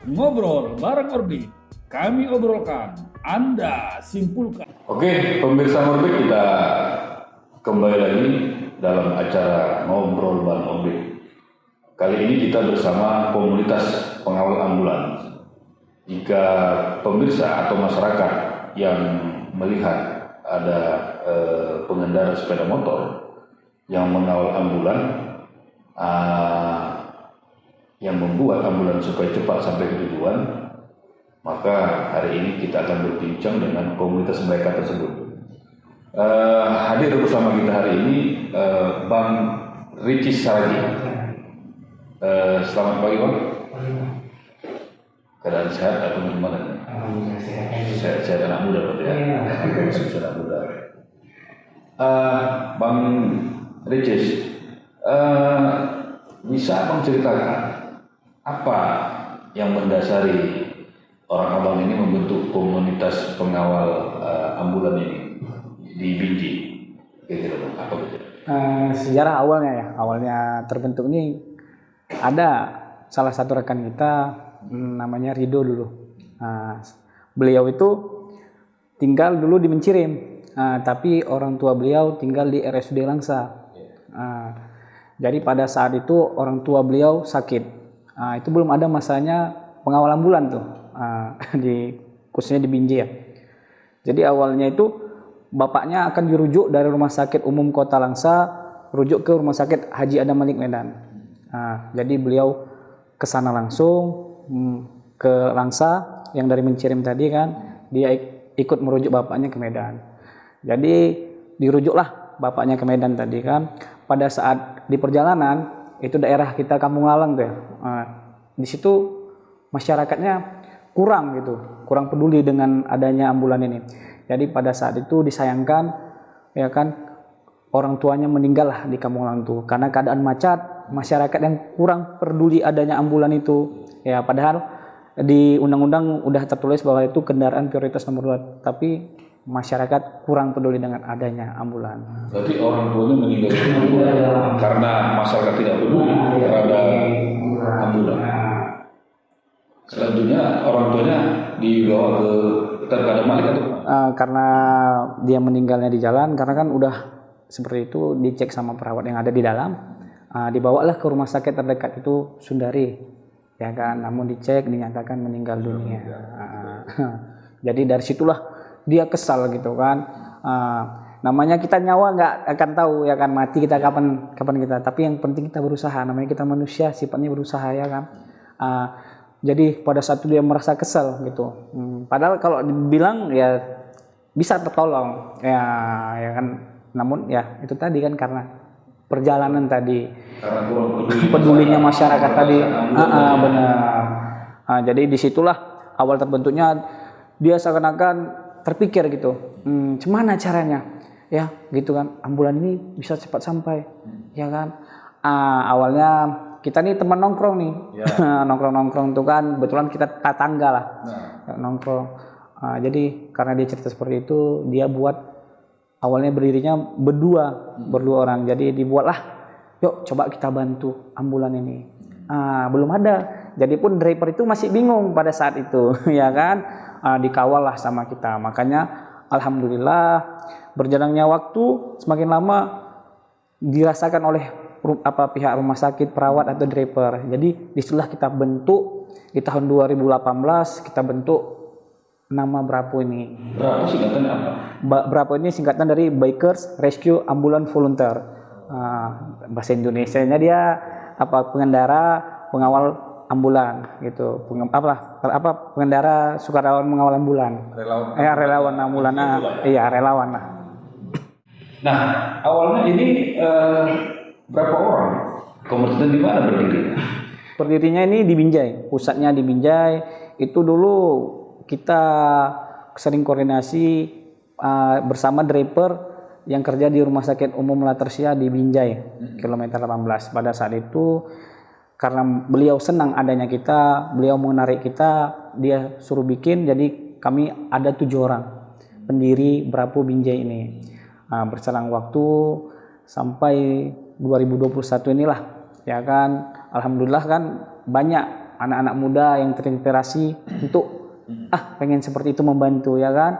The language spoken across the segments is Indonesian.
Ngobrol bareng Orbit. Kami obrolkan, Anda simpulkan. Oke, pemirsa Orbit, kita kembali lagi dalam acara Ngobrol bareng Orbit. Kali ini kita bersama komunitas pengawal ambulans. Jika pemirsa atau masyarakat yang melihat ada pengendara sepeda motor yang mengawal ambulan, yang membuat ambulan supaya cepat sampai ke tujuan, maka hari ini kita akan berbincang dengan komunitas mereka tersebut. Hadir bersama kita hari ini Bang Ricis Saragi. Selamat pagi, Bang. Keadaan sehat atau gimana? Sehat anak muda berarti ya. Sehat anak muda. Bang Ricis, bisa Bang ceritakan apa yang mendasari orang Abang ini membentuk komunitas pengawal ambulan ini di Binjai? Gitu Bang, apa itu? Sejarah awalnya ya, awalnya terbentuk ini ada salah satu rekan kita namanya Rido dulu. Beliau itu tinggal dulu di Mencirim, tapi orang tua beliau tinggal di RSUD Langsa. Jadi pada saat itu orang tua beliau sakit. Itu belum ada masanya pengawal ambulan tuh, khususnya di Binjai ya. Jadi awalnya itu bapaknya akan dirujuk dari Rumah Sakit Umum Kota Langsa, rujuk ke Rumah Sakit Haji Adam Malik Medan. Jadi beliau ke sana langsung, ke Langsa yang dari Mencirim tadi kan, dia ikut merujuk bapaknya ke Medan. Jadi dirujuklah bapaknya ke Medan tadi kan. Pada saat di perjalanan itu daerah kita Kampung Lalang tuh ya. Di situ masyarakatnya kurang peduli dengan adanya ambulan ini. Jadi pada saat itu disayangkan ya kan, orang tuanya meninggal lah di Kampung Lalang itu karena keadaan macet, masyarakat yang kurang peduli adanya ambulan itu. Ya padahal di undang-undang udah tertulis bahwa itu kendaraan prioritas nomor 2, tapi masyarakat kurang peduli dengan adanya ambulan. Berarti orang tuanya meninggal karena masyarakat tidak peduli terhadap ambulan. Selanjutnya orang tuanya dibawa ke Terkadang Malik atau karena dia meninggalnya di jalan, karena kan udah seperti itu, dicek sama perawat yang ada di dalam, dibawalah ke rumah sakit terdekat itu Sundari, ya kan. Namun dicek dinyatakan meninggal dunia. Jadi dari situlah dia kesal gitu kan. Namanya kita nyawa nggak akan tahu ya kan, mati kita kapan kita, tapi yang penting kita berusaha. Namanya kita manusia sifatnya berusaha ya kan. Jadi pada saat itu dia merasa kesal gitu. Padahal kalau dibilang ya bisa tertolong ya kan. Namun ya itu tadi kan karena perjalanan tadi, karena pedulinya masyarakat tadi. Benar. Jadi disitulah awal terbentuknya, dia seakan-akan terpikir gitu, gimana caranya ya gitu kan, ambulan ini bisa cepat sampai ya kan. Awalnya kita nih teman nongkrong nih, nongkrong tuh kan, kebetulan kita tetangga lah, nongkrong. Jadi karena dia cerita seperti itu, dia buat awalnya berdirinya berdua orang. Jadi dibuatlah, yuk coba kita bantu ambulan ini. Belum ada, jadi pun driver itu masih bingung pada saat itu, ya kan. Dikawal lah sama kita. Makanya alhamdulillah berjalannya waktu semakin lama dirasakan oleh pihak rumah sakit, perawat atau driver. Jadi disitulah kita bentuk di tahun 2018, kita bentuk nama BRAPO ini. BRAPO singkatannya apa? BRAPO ini singkatan dari Bikers Rescue Ambulance Volunteer. Bahasa Indonesianya dia pengendara pengawal ambulan gitu. Pengendara sukarelawan mengawal ambulan. Relawan ambulan. Iya, relawan lah. Nah, awalnya ini berapa orang? Komunitas di mana berdiri? Berdirinya ini di Binjai, pusatnya di Binjai. Itu dulu kita sering koordinasi bersama driver yang kerja di Rumah Sakit Umum Latersia di Binjai, kilometer 18. Pada saat itu karena beliau senang adanya kita, beliau menarik kita, dia suruh bikin. Jadi kami ada 7 orang pendiri BRAPO Binjai ini. Berselang waktu sampai 2021 inilah, ya kan, alhamdulillah kan banyak anak-anak muda yang terinspirasi untuk pengen seperti itu membantu ya kan.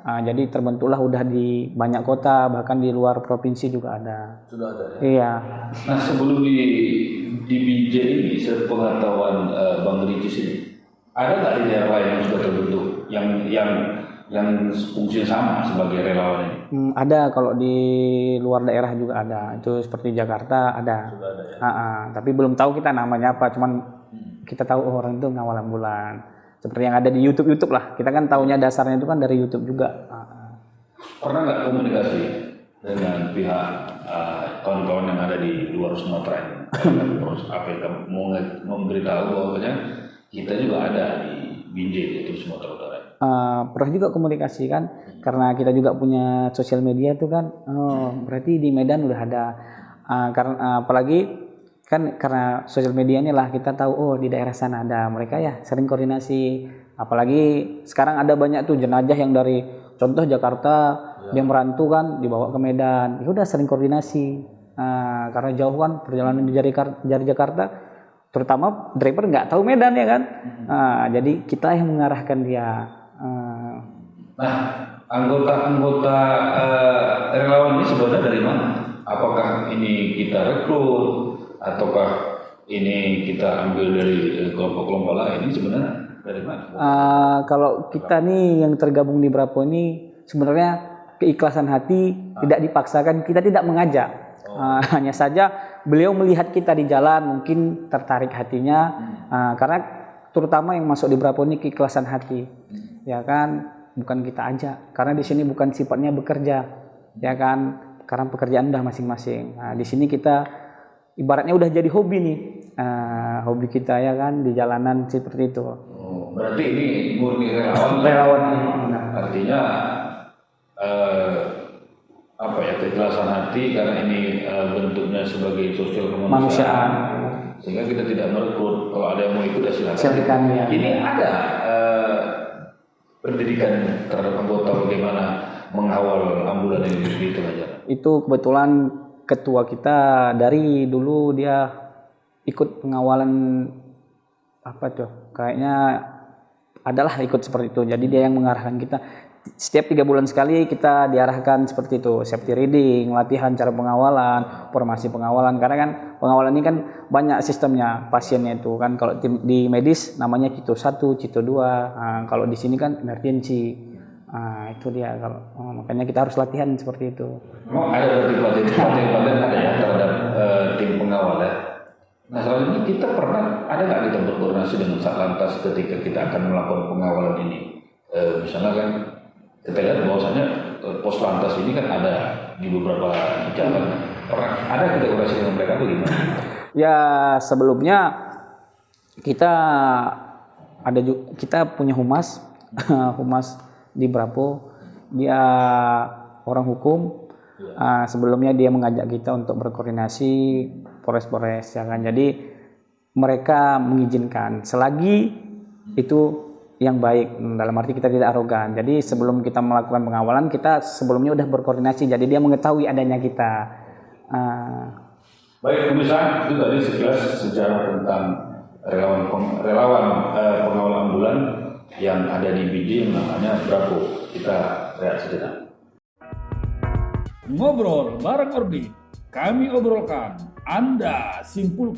Jadi terbentuklah udah di banyak kota, bahkan di luar provinsi juga ada. Sudah ada ya? Iya. Nah sebelum di BJ ini, sepengetahuan Bang Ricis ini, ada nggak di daerah lain yang sudah terbentuk yang fungsi sama sebagai relawan ini? Ada, kalau di luar daerah juga ada. Itu seperti Jakarta ada. Sudah ada ya? Tapi belum tahu kita namanya apa, cuman kita tahu orang itu ngawal ambulan. Seperti yang ada di YouTube lah. Kita kan taunya dasarnya itu kan dari YouTube juga. Pernah nggak komunikasi dengan pihak kawan-kawan yang ada di luar Sumatera ini? Terus APK mau memberitahu bahwasanya kita juga ada di Binjai, itu Sumatera Utara. Pernah juga komunikasi kan, karena kita juga punya sosial media itu kan. Berarti di Medan udah ada. Karena apalagi kan karena sosial media ini lah kita tahu di daerah sana ada mereka ya, sering koordinasi. Apalagi sekarang ada banyak tuh jenazah yang dari contoh Jakarta dia merantau kan dibawa ke Medan, ya udah sering koordinasi. Karena jauh kan perjalanan dari Jakarta, terutama driver nggak tahu Medan ya kan. Jadi kita yang mengarahkan dia. Nah, anggota relawan ini sebenarnya dari mana? Apakah ini kita rekrut ataukah ini kita ambil dari kelompok-kelompok lain? Ini sebenarnya dari mana? Kalau kita nih yang tergabung di Brapo ini sebenarnya keikhlasan hati, tidak dipaksakan, kita tidak mengajak. Hanya saja beliau melihat kita di jalan mungkin tertarik hatinya, karena terutama yang masuk di Brapo ini keikhlasan hati, ya kan, bukan kita ajak, karena di sini bukan sifatnya bekerja, ya kan, karena pekerjaan udah masing-masing. Di sini kita ibaratnya udah jadi hobi nih, hobi kita ya kan di jalanan seperti itu. Berarti ini murni relawan. Relawan. Artinya apa ya, keikhlasan hati karena ini bentuknya sebagai sosial kemanusiaan, sehingga kita tidak merekrut. Kalau ada yang mau ikut ya silakan ya. Ini ada pendidikan terhadap anggota bagaimana mengawal ambulan ini gitu aja. Itu kebetulan ketua kita dari dulu dia ikut pengawalan apa tuh, kayaknya adalah ikut seperti itu. Jadi dia yang mengarahkan kita. Setiap 3 bulan sekali kita diarahkan seperti itu, safety reading, latihan cara pengawalan, formasi pengawalan. Karena kan pengawalan ini kan banyak sistemnya pasiennya itu kan. Kalau di medis namanya Cito 1, Cito 2. Kalau di sini kan emergency. Itu dia. Makanya kita harus latihan seperti itu. Memang ada pelatihan ada ya terhadap tim pengawal ya. Nah selanjutnya kita ada nggak kita berkoordinasi dengan Satlantas ketika kita akan melakukan pengawalan ini? Misalnya kan kita lihat bahwasanya pos lantas ini kan ada di beberapa jalan. Ada kita koordinasi dengan mereka atau gimana? Ya sebelumnya kita punya humas di Brapo, dia orang hukum. Sebelumnya dia mengajak kita untuk berkoordinasi Polres ya kan. Jadi mereka mengizinkan selagi itu yang baik, dalam arti kita tidak arogan. Jadi sebelum kita melakukan pengawalan, kita sebelumnya udah berkoordinasi, jadi dia mengetahui adanya kita. Baik pemirsa, itu tadi sekilas sejarah tentang relawan pengawal ambulan yang ada di BJ yang namanya Brapo. Kita lihat sejenak. Ngobrol bareng Orbit, kami obrolkan, Anda simpulkan.